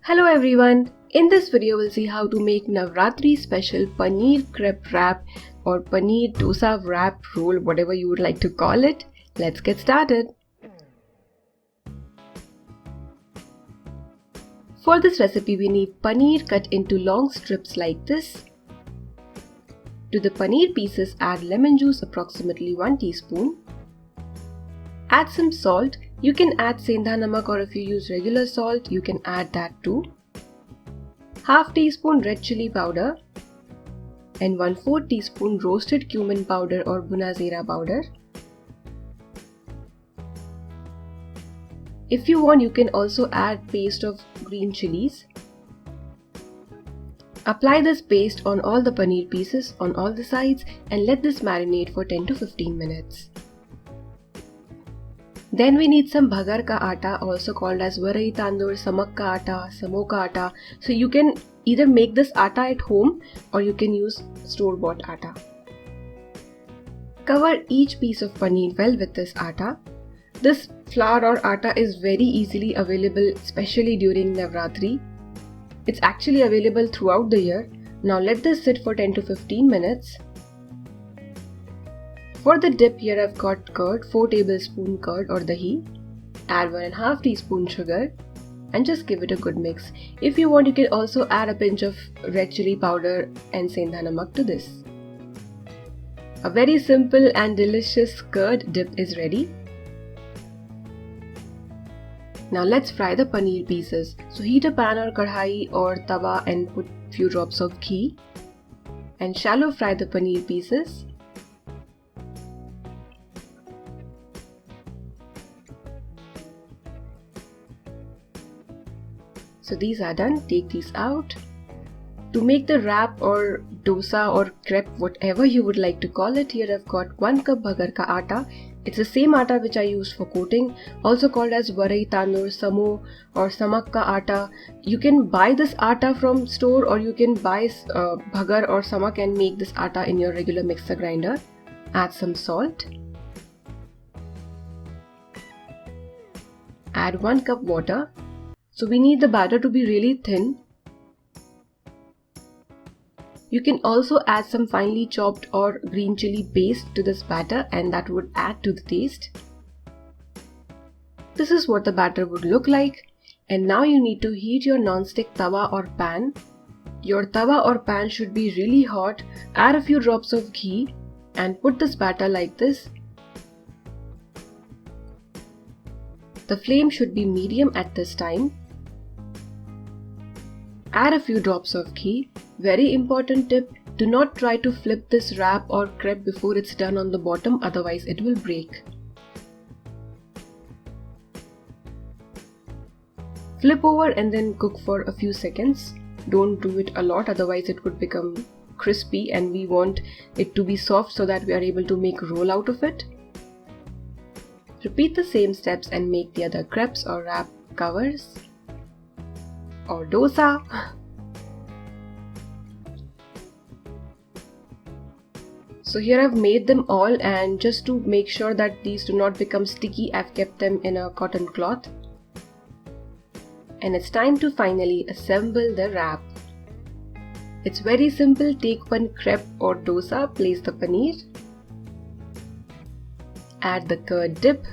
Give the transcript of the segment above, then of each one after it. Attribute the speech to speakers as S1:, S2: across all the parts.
S1: Hello everyone, in this video we'll see how to make Navratri special Paneer crepe wrap or Paneer dosa wrap roll, whatever you would like to call it. Let's get started. For this recipe we need paneer cut into long strips like this. To the paneer pieces add lemon juice approximately 1 teaspoon. Add some salt. You can add Sendha Namak, or if you use regular salt, you can add that too. Half teaspoon red chilli powder and 1/4 teaspoon roasted cumin powder or Bhuna Jeera powder. If you want, you can also add paste of green chilies. Apply this paste on all the paneer pieces on all the sides and let this marinate for 10 to 15 minutes. Then we need some bhagar ka atta, also called as Varai Tandul, Samak ka atta, Samo ka atta. So you can either make this atta at home or you can use store-bought atta. Cover each piece of paneer well with this atta. This flour or atta is very easily available, especially during Navratri. It's actually available throughout the year. Now let this sit for 10 to 15 minutes. For the dip, here I've got curd, 4 tablespoon curd or dahi. Add 1/2 teaspoon sugar and just give it a good mix. If you want, you can also add a pinch of red chilli powder and Sendha Namak to this. A very simple and delicious curd dip is ready. Now let's fry the paneer pieces. So heat a pan or kadhai or tawa and put few drops of ghee and shallow fry the paneer pieces. So these are done, take these out. To make the wrap or dosa or crepe, whatever you would like to call it, here I've got 1 cup bhagar ka atta. It's the same atta which I used for coating, also called as Varai Tandul, Samo or Samak ka atta. You can buy this atta from store or you can buy bhagar or samak and make this atta in your regular mixer grinder. Add some salt. Add 1 cup water. So we need the batter to be really thin. You can also add some finely chopped or green chili paste to this batter and that would add to the taste. This is what the batter would look like. And now you need to heat your non-stick tawa or pan. Your tawa or pan should be really hot. Add a few drops of ghee and put this batter like this. The flame should be medium at this time. Add a few drops of ghee. Very important tip, do not try to flip this wrap or crepe before it's done on the bottom, otherwise it will break. Flip over and then cook for a few seconds. Don't do it a lot, otherwise it would become crispy and we want it to be soft so that we are able to make roll out of it. Repeat the same steps and make the other crepes or wrap covers or dosa. So here I've made them all, and just to make sure that these do not become sticky, I've kept them in a cotton cloth. And it's time to finally assemble the wrap. It's very simple. Take one crepe or dosa, place the paneer, add the curd dip,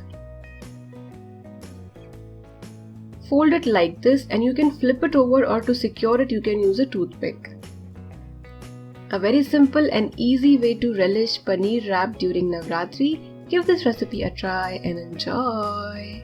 S1: fold it like this and you can flip it over, or to secure it you can use a toothpick. A very simple and easy way to relish paneer wrap during Navratri. Give this recipe a try and enjoy.